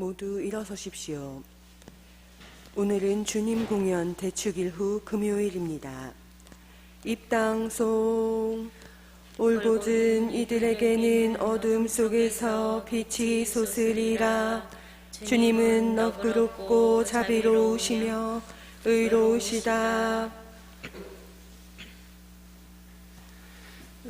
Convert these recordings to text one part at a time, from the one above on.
모두 일어서십시오. 오늘은 주님 공연 대축일 후 금요일입니다. 입당송. 올곧은 이들에게는 어둠 속에서 빛이 솟으리라. 주님은 너그럽고 자비로우시며 의로우시다.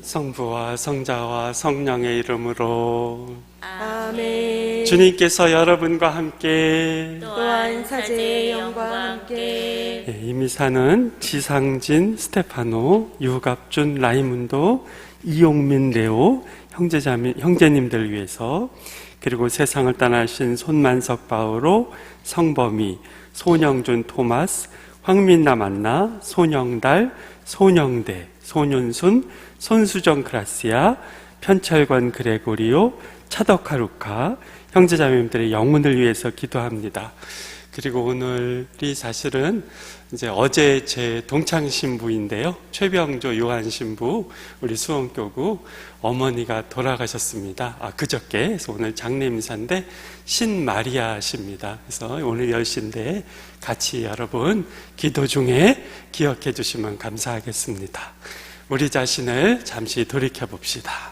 성부와 성자와 성령의 이름으로 아멘. 주님께서 여러분과 함께 또한 사제의 영과 함께 이 미사는 지상진, 스테파노, 유갑준, 라이문도, 이용민, 레오 형제님들 위해서, 그리고 세상을 떠나신 손만석 바오로, 성범이, 손영준 토마스, 황민나 만나, 손영달, 손영대, 손윤순, 손수정 그라시아, 편철권 그레고리오, 차덕하루카 형제자매님들의 영혼을 위해서 기도합니다. 그리고 오늘이 사실은 이제 어제 제 동창 신부인데요, 최병조 요한 신부, 우리 수원교구 어머니가 돌아가셨습니다. 그저께. 그래서 오늘 장례미사인데 신마리아십니다. 그래서 오늘 10시인데 같이 여러분 기도 중에 기억해 주시면 감사하겠습니다. 우리 자신을 잠시 돌이켜 봅시다.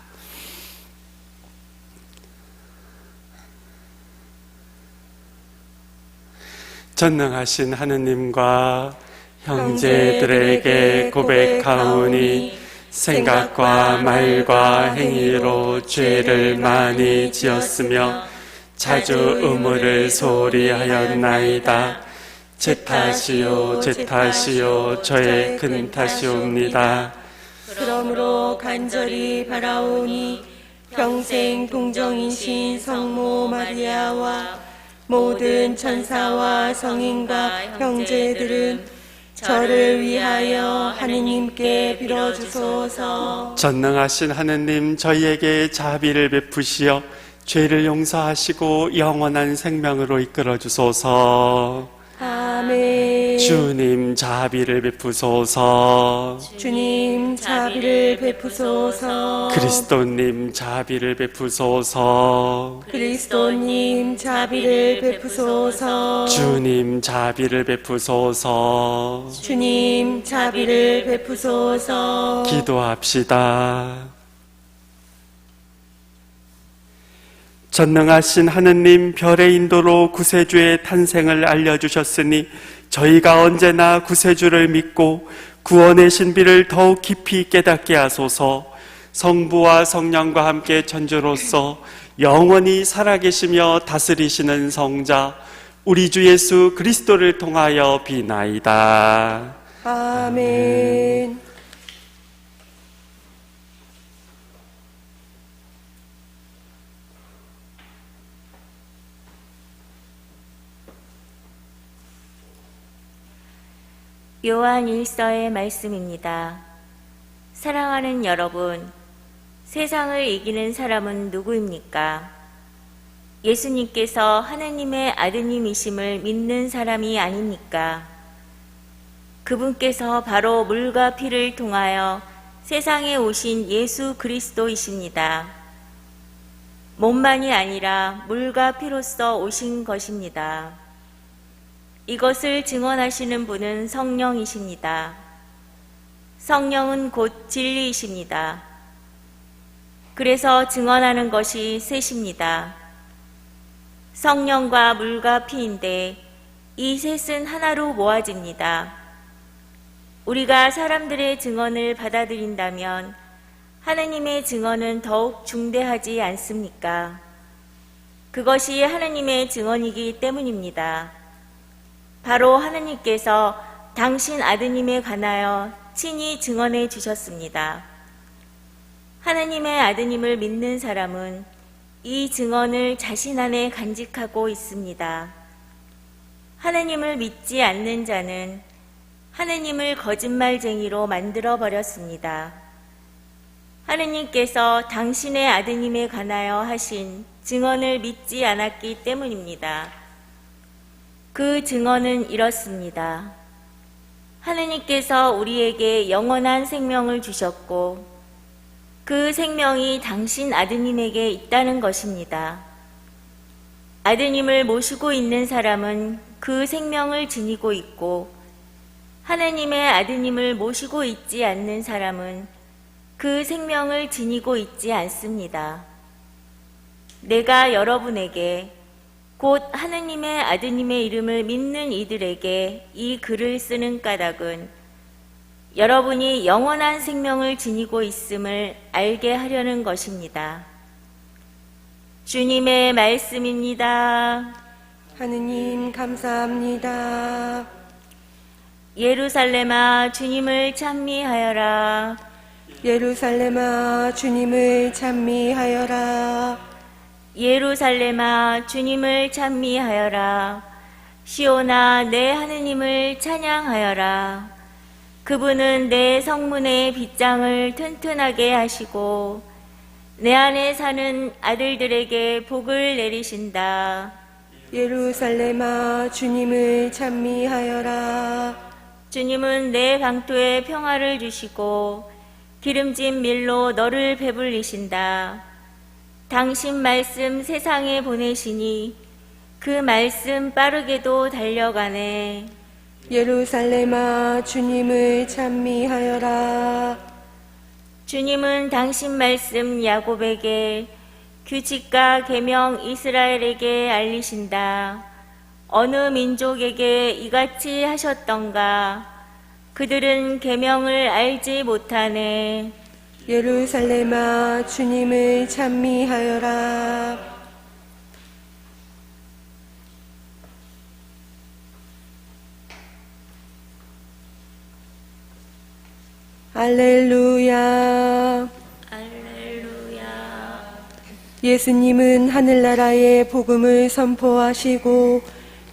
전능하신 하느님과 형제들에게 고백하오니 생각과 말과 행위로 죄를 많이 지었으며 자주 의무를 소홀히 하였나이다. 제 탓이요 제 탓이요 저의 큰 탓이옵니다. 그러므로 간절히 바라오니 평생 동정이신 성모 마리아와 모든 천사와 성인과 형제들은 저를 위하여 하느님께 빌어주소서. 전능하신 하느님, 저희에게 자비를 베푸시어 죄를 용서하시고 영원한 생명으로 이끌어 주소서. 아멘. 주님 자비를 베푸소서. 주님 자비를 베푸소서. 그리스도님 자비를 베푸소서. 그리스도님 자비를 베푸소서. 주님 자비를 베푸소서. 주님 자비를 베푸소서. 기도합시다. 전능하신 하느님, 별의 인도로 구세주의 탄생을 알려주셨으니 저희가 언제나 구세주를 믿고 구원의 신비를 더욱 깊이 깨닫게 하소서. 성부와 성령과 함께 천주로서 영원히 살아계시며 다스리시는 성자 우리 주 예수 그리스도를 통하여 비나이다. 아멘. 요한 1서의 말씀입니다. 사랑하는 여러분, 세상을 이기는 사람은 누구입니까? 예수님께서 하느님의 아드님이심을 믿는 사람이 아닙니까? 그분께서 바로 물과 피를 통하여 세상에 오신 예수 그리스도이십니다. 몸만이 아니라 물과 피로써 오신 것입니다. 이것을 증언하시는 분은 성령이십니다. 성령은 곧 진리이십니다. 그래서 증언하는 것이 셋입니다. 성령과 물과 피인데 이 셋은 하나로 모아집니다. 우리가 사람들의 증언을 받아들인다면 하느님의 증언은 더욱 중대하지 않습니까? 그것이 하느님의 증언이기 때문입니다. 바로 하느님께서 당신 아드님에 관하여 친히 증언해 주셨습니다. 하느님의 아드님을 믿는 사람은 이 증언을 자신 안에 간직하고 있습니다. 하느님을 믿지 않는 자는 하느님을 거짓말쟁이로 만들어 버렸습니다. 하느님께서 당신의 아드님에 관하여 하신 증언을 믿지 않았기 때문입니다. 그 증언은 이렇습니다. 하느님께서 우리에게 영원한 생명을 주셨고 그 생명이 당신 아드님에게 있다는 것입니다. 아드님을 모시고 있는 사람은 그 생명을 지니고 있고 하나님의 아드님을 모시고 있지 않는 사람은 그 생명을 지니고 있지 않습니다. 내가 여러분에게 곧 하느님의 아드님의 이름을 믿는 이들에게 이 글을 쓰는 까닭은 여러분이 영원한 생명을 지니고 있음을 알게 하려는 것입니다. 주님의 말씀입니다. 하느님 감사합니다. 예루살렘아 주님을 찬미하여라. 예루살렘아 주님을 찬미하여라. 예루살렘아 주님을 찬미하여라. 시온아 내 하느님을 찬양하여라. 그분은 내 성문의 빗장을 튼튼하게 하시고 내 안에 사는 아들들에게 복을 내리신다. 예루살렘아 주님을 찬미하여라. 주님은 내 방토에 평화를 주시고 기름진 밀로 너를 배불리신다. 당신 말씀 세상에 보내시니 그 말씀 빠르게도 달려가네. 예루살렘아 주님을 찬미하여라. 주님은 당신 말씀 야곱에게 규칙과 계명 이스라엘에게 알리신다. 어느 민족에게 이같이 하셨던가? 그들은 계명을 알지 못하네. 예루살렘아 주님을 찬미하여라. 할렐루야. 할렐루야. 예수님은 하늘나라의 복음을 선포하시고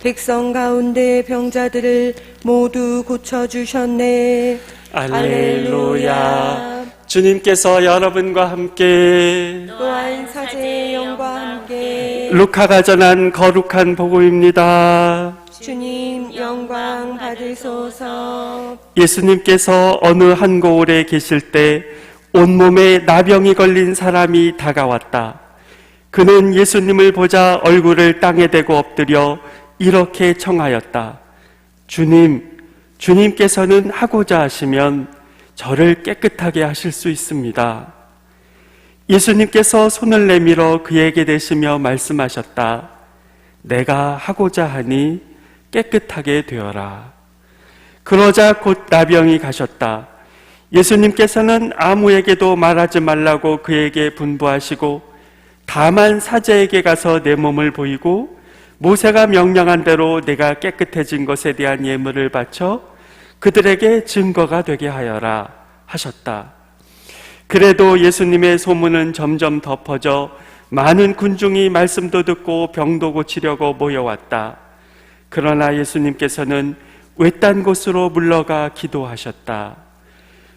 백성 가운데 병자들을 모두 고쳐주셨네. 할렐루야. 주님께서 여러분과 함께 또한 사제의 영과 함께 루카가 전한 거룩한 복음입니다. 주님 영광 받으소서. 예수님께서 어느 한 고을에 계실 때 온몸에 나병이 걸린 사람이 다가왔다. 그는 예수님을 보자 얼굴을 땅에 대고 엎드려 이렇게 청하였다. 주님께서는 하고자 하시면 저를 깨끗하게 하실 수 있습니다. 예수님께서 손을 내밀어 그에게 대시며 말씀하셨다. 내가 하고자 하니 깨끗하게 되어라. 그러자 곧 나병이 가셨다. 예수님께서는 아무에게도 말하지 말라고 그에게 분부하시고 다만 사제에게 가서 내 몸을 보이고 모세가 명령한 대로 내가 깨끗해진 것에 대한 예물을 바쳐 그들에게 증거가 되게 하여라 하셨다. 그래도 예수님의 소문은 점점 더 퍼져 많은 군중이 말씀도 듣고 병도 고치려고 모여왔다. 그러나 예수님께서는 외딴 곳으로 물러가 기도하셨다.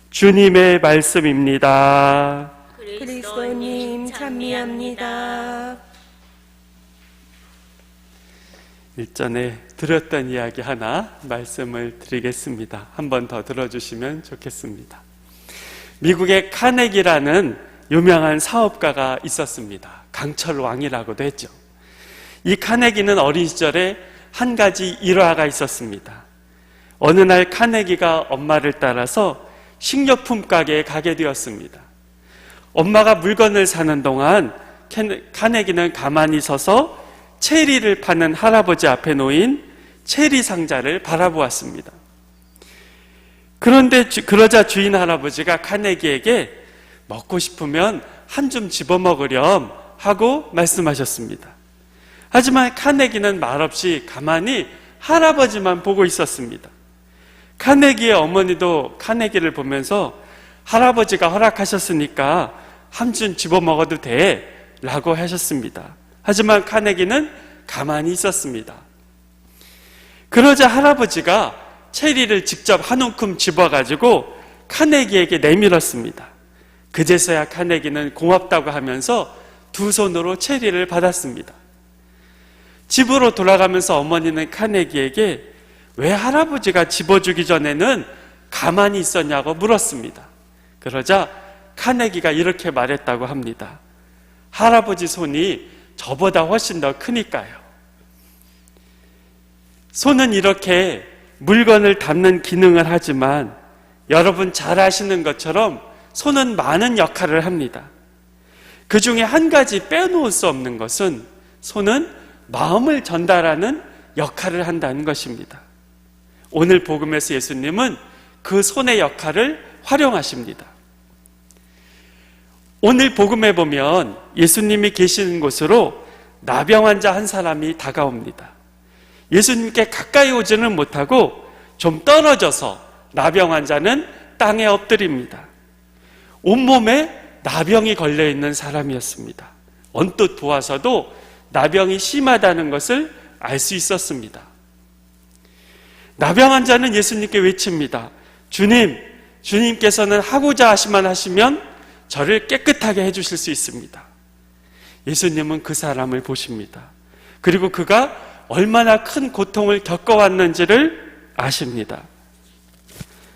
주님의 말씀입니다. 그리스도님 찬미합니다. 일전에 들었던 이야기 하나 말씀을 드리겠습니다. 한 번 더 들어주시면 좋겠습니다. 미국의 카네기라는 유명한 사업가가 있었습니다. 강철왕이라고도 했죠. 이 카네기는 어린 시절에 한 가지 일화가 있었습니다. 어느 날 카네기가 엄마를 따라서 식료품 가게에 가게 되었습니다. 엄마가 물건을 사는 동안 카네기는 가만히 서서 체리를 파는 할아버지 앞에 놓인 체리 상자를 바라보았습니다. 그런데 그러자 주인 할아버지가 카네기에게 먹고 싶으면 한 줌 집어먹으렴 하고 말씀하셨습니다. 하지만 카네기는 말없이 가만히 할아버지만 보고 있었습니다. 카네기의 어머니도 카네기를 보면서 할아버지가 허락하셨으니까 한 줌 집어먹어도 돼 라고 하셨습니다. 하지만 카네기는 가만히 있었습니다. 그러자 할아버지가 체리를 직접 한 움큼 집어가지고 카네기에게 내밀었습니다. 그제서야 카네기는 고맙다고 하면서 두 손으로 체리를 받았습니다. 집으로 돌아가면서 어머니는 카네기에게 왜 할아버지가 집어주기 전에는 가만히 있었냐고 물었습니다. 그러자 카네기가 이렇게 말했다고 합니다. 할아버지 손이 저보다 훨씬 더 크니까요. 손은 이렇게 물건을 담는 기능을 하지만 여러분 잘 아시는 것처럼 손은 많은 역할을 합니다. 그 중에 한 가지 빼놓을 수 없는 것은 손은 마음을 전달하는 역할을 한다는 것입니다. 오늘 복음에서 예수님은 그 손의 역할을 활용하십니다. 오늘 복음에 보면 예수님이 계시는 곳으로 나병 환자 한 사람이 다가옵니다. 예수님께 가까이 오지는 못하고 좀 떨어져서 나병 환자는 땅에 엎드립니다. 온몸에 나병이 걸려있는 사람이었습니다. 언뜻 보아서도 나병이 심하다는 것을 알 수 있었습니다. 나병 환자는 예수님께 외칩니다. 주님, 주님께서는 하고자 하시만 하시면 저를 깨끗하게 해주실 수 있습니다. 예수님은 그 사람을 보십니다. 그리고 그가 얼마나 큰 고통을 겪어왔는지를 아십니다.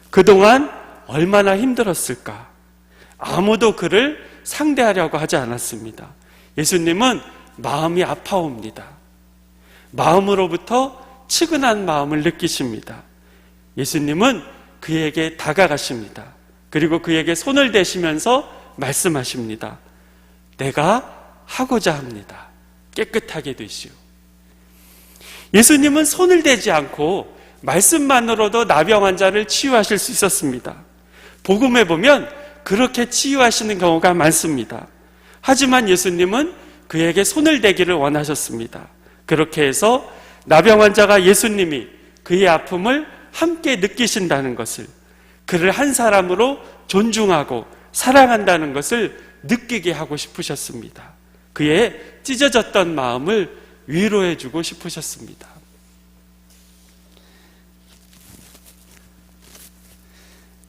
그동안 얼마나 힘들었을까? 아무도 그를 상대하려고 하지 않았습니다. 예수님은 마음이 아파옵니다. 마음으로부터 측은한 마음을 느끼십니다. 예수님은 그에게 다가가십니다. 그리고 그에게 손을 대시면서 말씀하십니다. 내가 하고자 합니다. 깨끗하게 되시오. 예수님은 손을 대지 않고 말씀만으로도 나병 환자를 치유하실 수 있었습니다. 복음에 보면 그렇게 치유하시는 경우가 많습니다. 하지만 예수님은 그에게 손을 대기를 원하셨습니다. 그렇게 해서 나병 환자가 예수님이 그의 아픔을 함께 느끼신다는 것을, 그를 한 사람으로 존중하고 사랑한다는 것을 느끼게 하고 싶으셨습니다. 그의 찢어졌던 마음을 위로해주고 싶으셨습니다.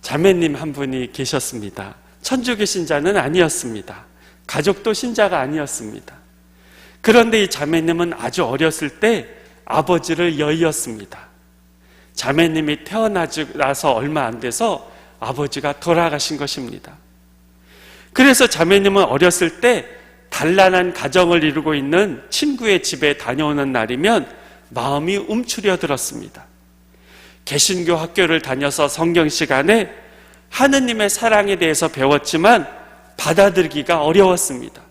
자매님 한 분이 계셨습니다. 천주교 신자는 아니었습니다. 가족도 신자가 아니었습니다. 그런데 이 자매님은 아주 어렸을 때 아버지를 여의었습니다. 자매님이 태어나서 얼마 안 돼서 아버지가 돌아가신 것입니다. 그래서 자매님은 어렸을 때 단란한 가정을 이루고 있는 친구의 집에 다녀오는 날이면 마음이 움츠려 들었습니다. 개신교 학교를 다녀서 성경 시간에 하느님의 사랑에 대해서 배웠지만 받아들이기가 어려웠습니다.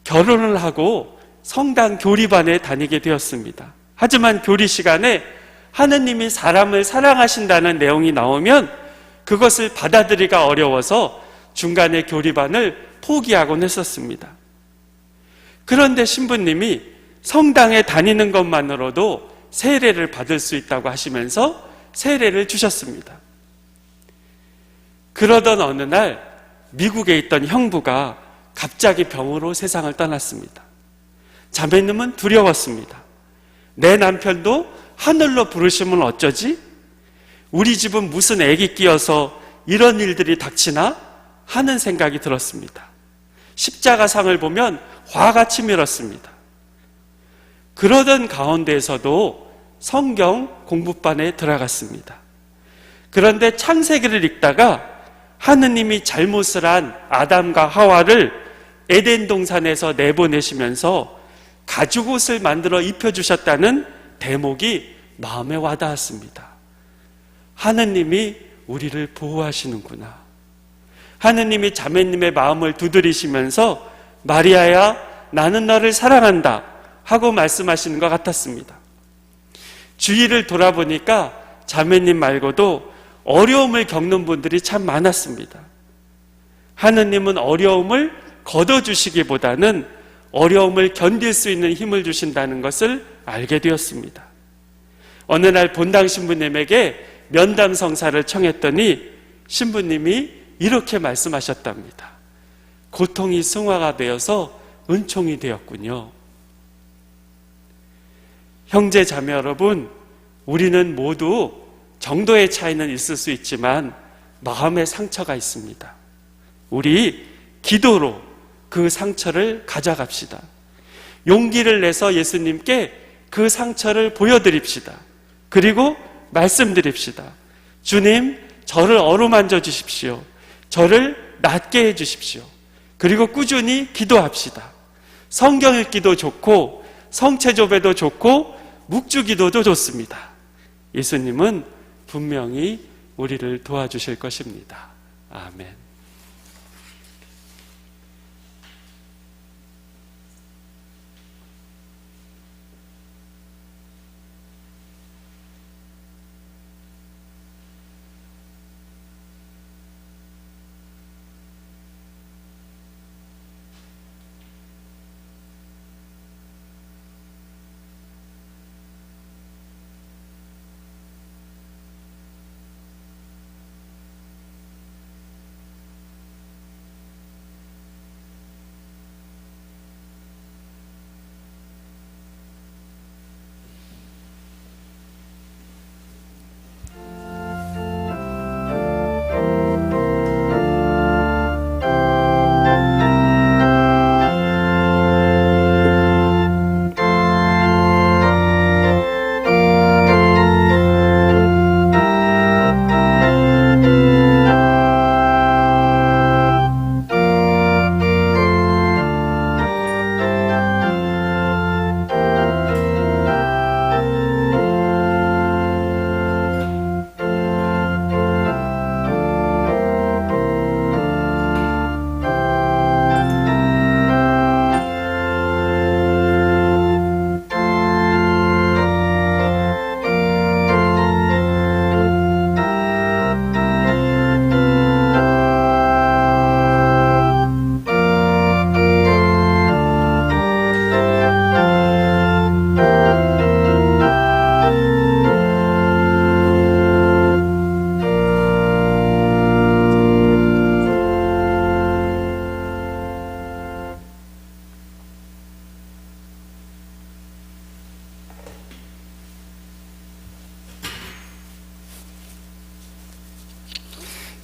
결혼을 하고 성당 교리반에 다니게 되었습니다. 하지만 교리 시간에 하느님이 사람을 사랑하신다는 내용이 나오면 그것을 받아들이기가 어려워서 중간에 교리반을 포기하곤 했었습니다. 그런데 신부님이 성당에 다니는 것만으로도 세례를 받을 수 있다고 하시면서 세례를 주셨습니다. 그러던 어느 날 미국에 있던 형부가 갑자기 병으로 세상을 떠났습니다. 자매님은 두려웠습니다. 내 남편도 하늘로 부르시면 어쩌지? 우리 집은 무슨 애기 끼어서 이런 일들이 닥치나? 하는 생각이 들었습니다. 십자가상을 보면 화가 치밀었습니다. 그러던 가운데에서도 성경 공부반에 들어갔습니다. 그런데 창세기를 읽다가 하느님이 잘못을 한 아담과 하와를 에덴 동산에서 내보내시면서 가죽옷을 만들어 입혀주셨다는 대목이 마음에 와닿았습니다. 하느님이 우리를 보호하시는구나. 하느님이 자매님의 마음을 두드리시면서 마리아야, 나는 너를 사랑한다 하고 말씀하시는 것 같았습니다. 주위를 돌아보니까 자매님 말고도 어려움을 겪는 분들이 참 많았습니다. 하느님은 어려움을 걷어주시기보다는 어려움을 견딜 수 있는 힘을 주신다는 것을 알게 되었습니다. 어느 날 본당 신부님에게 면담 성사를 청했더니 신부님이 이렇게 말씀하셨답니다. 고통이 승화가 되어서 은총이 되었군요. 형제 자매 여러분, 우리는 모두 정도의 차이는 있을 수 있지만 마음의 상처가 있습니다. 우리 기도로 그 상처를 가져갑시다. 용기를 내서 예수님께 그 상처를 보여드립시다. 그리고 말씀드립시다. 주님, 저를 어루만져 주십시오. 저를 낫게 해 주십시오. 그리고 꾸준히 기도합시다. 성경 읽기도 좋고 성체조배도 좋고 묵주기도도 좋습니다. 예수님은 분명히 우리를 도와주실 것입니다. 아멘.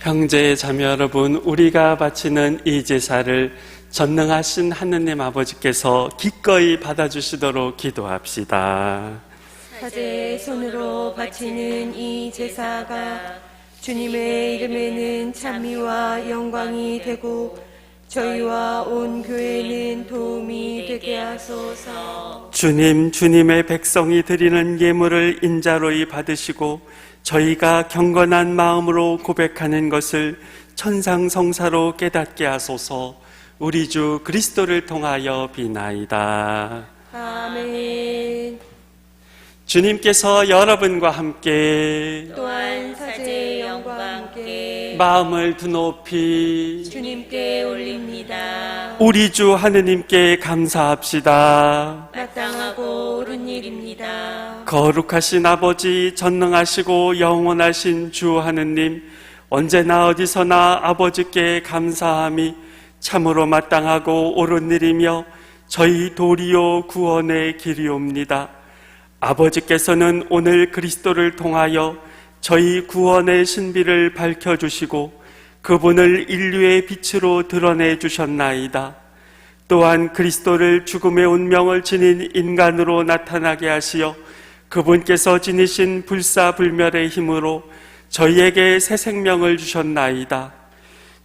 형제 자매 여러분, 우리가 바치는 이 제사를 전능하신 하느님 아버지께서 기꺼이 받아주시도록 기도합시다. 사제의 손으로 바치는 이 제사가 주님의 이름에는 찬미와 영광이 되고 저희와 온 교회는 도움이 되게 하소서. 주님의 백성이 드리는 예물을 인자로이 받으시고 저희가 경건한 마음으로 고백하는 것을 천상성사로 깨닫게 하소서. 우리 주 그리스도를 통하여 비나이다. 아멘. 주님께서 여러분과 함께 또한 사제의 영과 함께 마음을 드높이 주님께 올립니다. 우리 주 하느님께 감사합시다. 마땅하고 옳은 일입니다. 거룩하신 아버지, 전능하시고 영원하신 주 하느님, 언제나 어디서나 아버지께 감사함이 참으로 마땅하고 옳은 일이며 저희 도리요 구원의 길이옵니다. 아버지께서는 오늘 그리스도를 통하여 저희 구원의 신비를 밝혀주시고 그분을 인류의 빛으로 드러내 주셨나이다. 또한 그리스도를 죽음의 운명을 지닌 인간으로 나타나게 하시어 그분께서 지니신 불사불멸의 힘으로 저희에게 새 생명을 주셨나이다.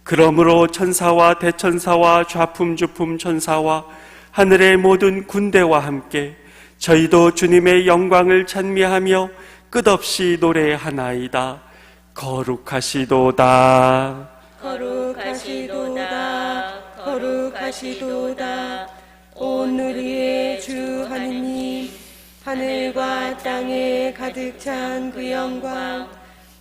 그러므로 천사와 대천사와 좌품주품 천사와 하늘의 모든 군대와 함께 저희도 주님의 영광을 찬미하며 끝없이 노래하나이다. 거룩하시도다. 거룩하시도다. 거룩하시도다. 온 우리의 주 하느님, 하늘과 땅에 가득 찬 그 영광,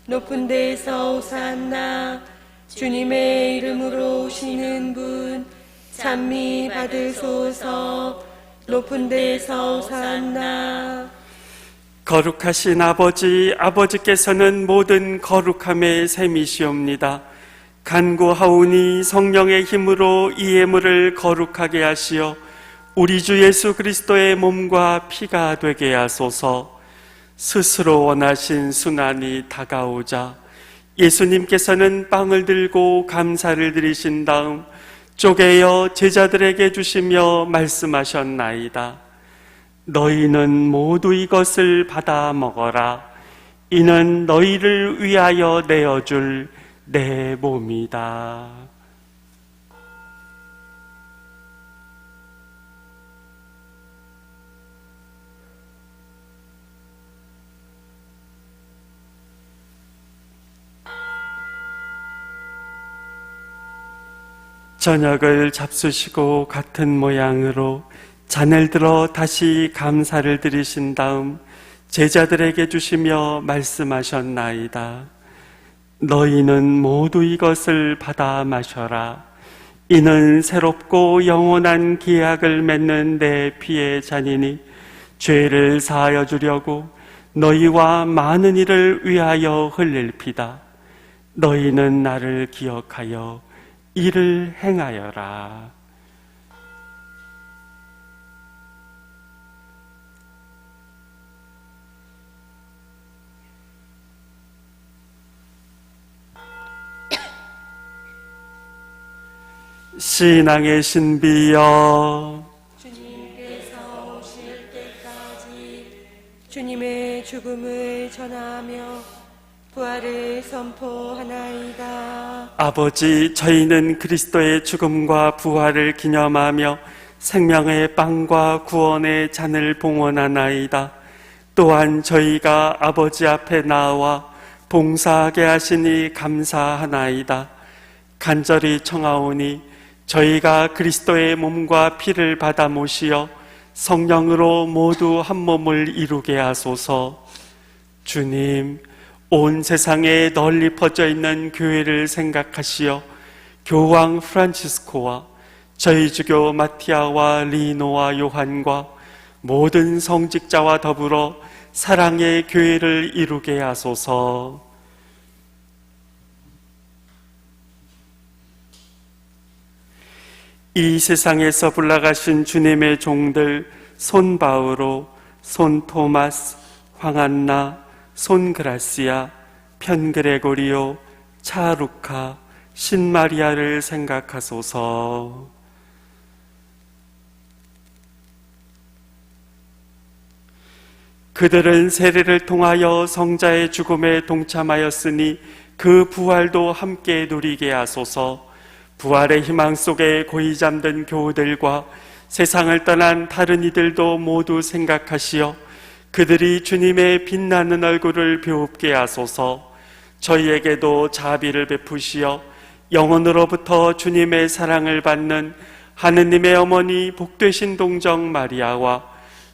높은 데서 오산나. 주님의 이름으로 오시는 분 찬미 받으소서. 높은 데서 오산나. 거룩하신 아버지, 아버지께서는 모든 거룩함의 셈이시옵니다. 간구하오니 성령의 힘으로 이 예물을 거룩하게 하시어 우리 주 예수 그리스도의 몸과 피가 되게 하소서. 스스로 원하신 순환이 다가오자 예수님께서는 빵을 들고 감사를 드리신 다음 쪼개어 제자들에게 주시며 말씀하셨나이다. 너희는 모두 이것을 받아 먹어라. 이는 너희를 위하여 내어줄 내 몸이다. 저녁을 잡수시고 같은 모양으로 잔을 들어 다시 감사를 드리신 다음 제자들에게 주시며 말씀하셨나이다. 너희는 모두 이것을 받아 마셔라. 이는 새롭고 영원한 계약을 맺는 내 피의 잔이니 죄를 사하여 주려고 너희와 많은 이를 위하여 흘릴 피다. 너희는 나를 기억하여 이를 행하여라. 신앙의 신비여, 주님께서 오실 때까지 주님의 죽음을 전하며 부활을 선포하나이다. 아버지, 저희는 그리스도의 죽음과 부활을 기념하며 생명의 빵과 구원의 잔을 봉헌하나이다. 또한 저희가 아버지 앞에 나와 봉사하게 하시니 감사하나이다. 간절히 청하오니 저희가 그리스도의 몸과 피를 받아 모시어 성령으로 모두 한 몸을 이루게 하소서. 주님, 온 세상에 널리 퍼져 있는 교회를 생각하시어 교황 프란치스코와 저희 주교 마티아와 리노와 요한과 모든 성직자와 더불어 사랑의 교회를 이루게 하소서. 이 세상에서 불러가신 주님의 종들 손 바오로, 손 토마스, 황안나, 손 그라시아, 편 그레고리오, 차루카, 신마리아를 생각하소서. 그들은 세례를 통하여 성자의 죽음에 동참하였으니 그 부활도 함께 누리게 하소서. 부활의 희망 속에 고이 잠든 교우들과 세상을 떠난 다른 이들도 모두 생각하시어 그들이 주님의 빛나는 얼굴을 배웁게 하소서. 저희에게도 자비를 베푸시어 영원으로부터 주님의 사랑을 받는 하느님의 어머니 복되신 동정 마리아와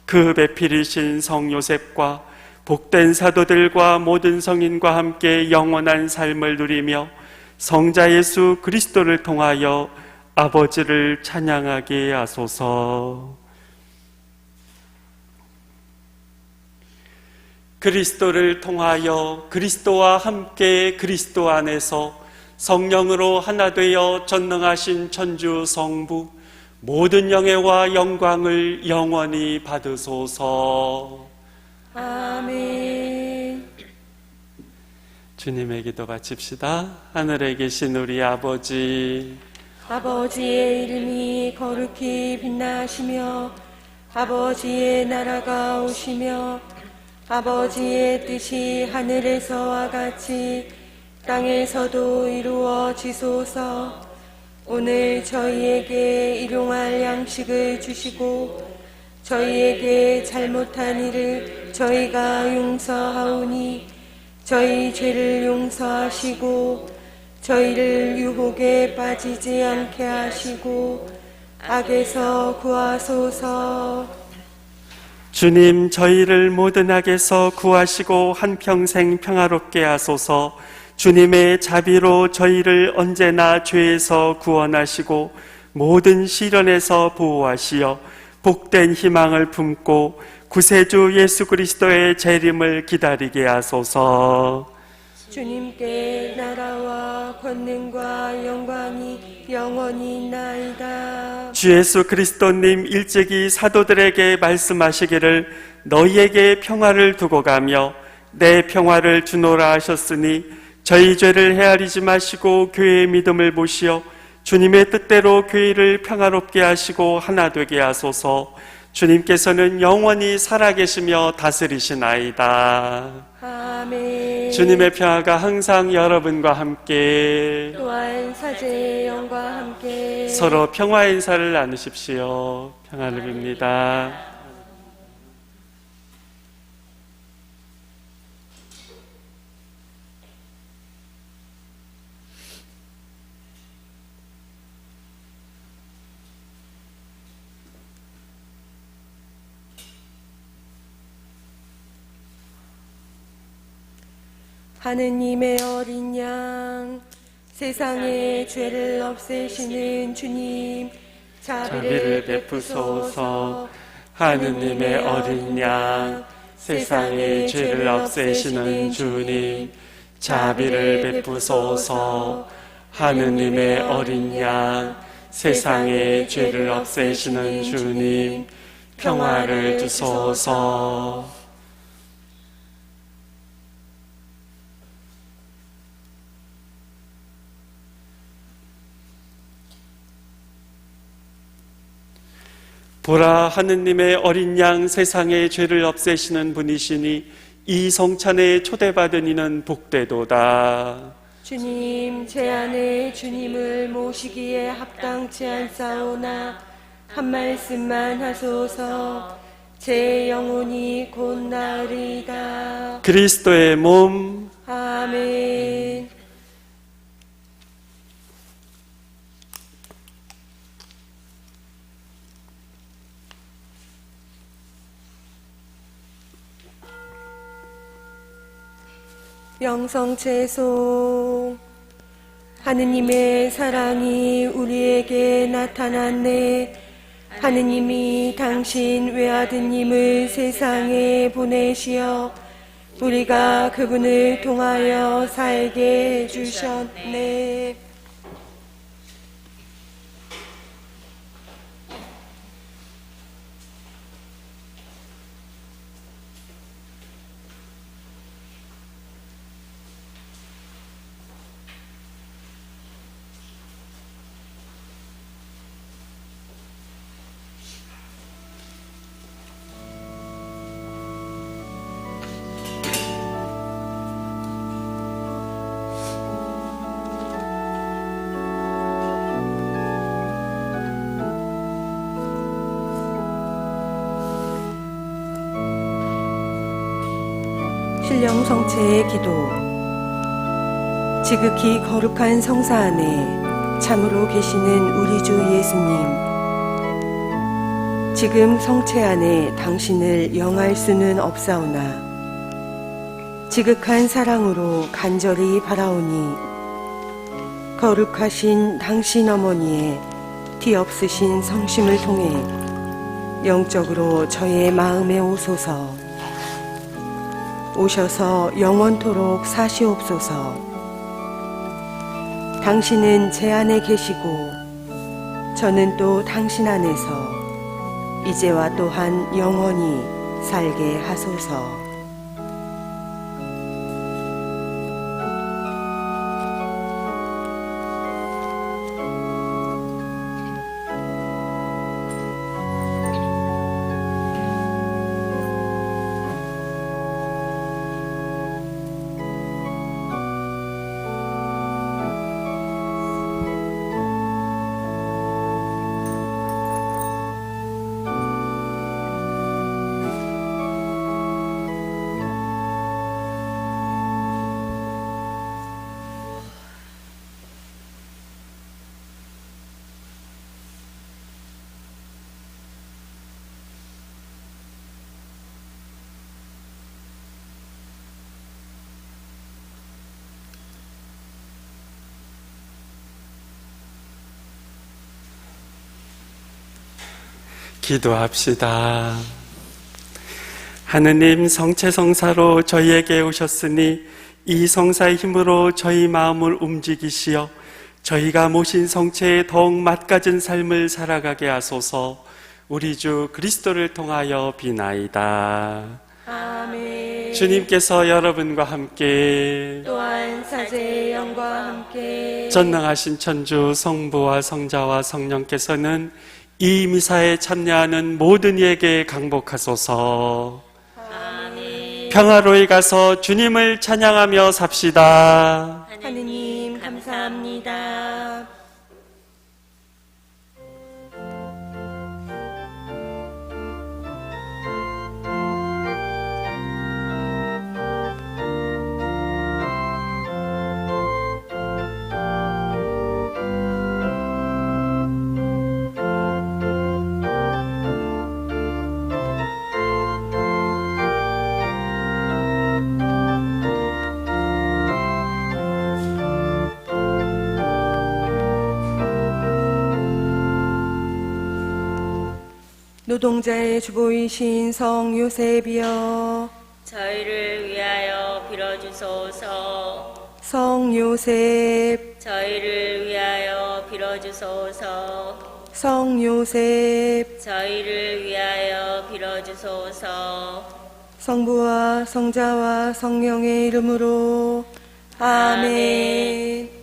그 배필이신 성 요셉과 복된 사도들과 모든 성인과 함께 영원한 삶을 누리며 성자 예수 그리스도를 통하여 아버지를 찬양하게 하소서. 그리스도를 통하여 그리스도와 함께 그리스도 안에서 성령으로 하나 되어 전능하신 천주 성부 모든 영예와 영광을 영원히 받으소서. 아멘. 주님의 기도 바칩시다. 하늘에 계신 우리 아버지, 아버지의 이름이 거룩히 빛나시며 아버지의 나라가 오시며 아버지의 뜻이 하늘에서와 같이 땅에서도 이루어지소서. 오늘 저희에게 일용할 양식을 주시고 저희에게 잘못한 일을 저희가 용서하오니 저희 죄를 용서하시고 저희를 유혹에 빠지지 않게 하시고 악에서 구하소서. 주님, 저희를 모든 악에서 구하시고 한평생 평화롭게 하소서. 주님의 자비로 저희를 언제나 죄에서 구원하시고 모든 시련에서 보호하시어 복된 희망을 품고 구세주 예수 그리스도의 재림을 기다리게 하소서. 주님께 나라와 권능과 영광이 영원히 있나이다. 주 예수 그리스도님 일찍이 사도들에게 말씀하시기를 너희에게 평화를 두고 가며 내 평화를 주노라 하셨으니 저희 죄를 헤아리지 마시고 교회의 믿음을 보시어 주님의 뜻대로 교회를 평화롭게 하시고 하나 되게 하소서. 주님께서는 영원히 살아계시며 다스리시나이다. 아멘. 주님의 평화가 항상 여러분과 함께 또한 사제의 영과 함께 서로 평화의 인사를 나누십시오. 평화를 빕니다. 하느님의 어린 양, 세상의 죄를 없애시는 주님, 자비를 베푸소서. 하느님의 어린 양, 세상의 죄를 없애시는 주님, 자비를 베푸소서. 하느님의 어린 양, 세상의 죄를 없애시는 주님, 평화를 주소서. 보라, 하느님의 어린 양, 세상의 죄를 없애시는 분이시니 이 성찬에 초대받은 이는 복되도다. 주님, 제 안에 주님을 모시기에 합당치 않사오나 한 말씀만 하소서. 제 영혼이 곧 나으리이다. 그리스도의 몸, 아멘. 영성채소. 하느님의 사랑이 우리에게 나타났네. 하느님이 당신 외아드님을 세상에 보내시어 우리가 그분을 통하여 살게 해주셨네. 신령성체의 기도. 지극히 거룩한 성사 안에 참으로 계시는 우리 주 예수님, 지금 성체 안에 당신을 영할 수는 없사오나 지극한 사랑으로 간절히 바라오니 거룩하신 당신 어머니의 뒤없으신 성심을 통해 영적으로 저의 마음에 오소서. 오셔서 영원토록 사시옵소서. 당신은 제 안에 계시고 저는 또 당신 안에서 이제와 또한 영원히 살게 하소서. 기도합시다. 하느님, 성체성사로 저희에게 오셨으니 이 성사의 힘으로 저희 마음을 움직이시어 저희가 모신 성체에 더욱 맛가진 삶을 살아가게 하소서. 우리 주 그리스도를 통하여 비나이다. 아멘. 주님께서 여러분과 함께 또한 사제의 영과 함께 전능하신 천주 성부와 성자와 성령께서는 이 미사에 참여하는 모든 이에게 강복하소서. 아멘. 평화로이 가서 주님을 찬양하며 삽시다. 하느님 감사합니다. 노동자의 주보이신 성 요셉이여 저희를 위하여 빌어주소서. 성 요셉 저희를 위하여 빌어주소서. 성 요셉 저희를 위하여 빌어주소서. 성부와 성자와 성령의 이름으로 아멘.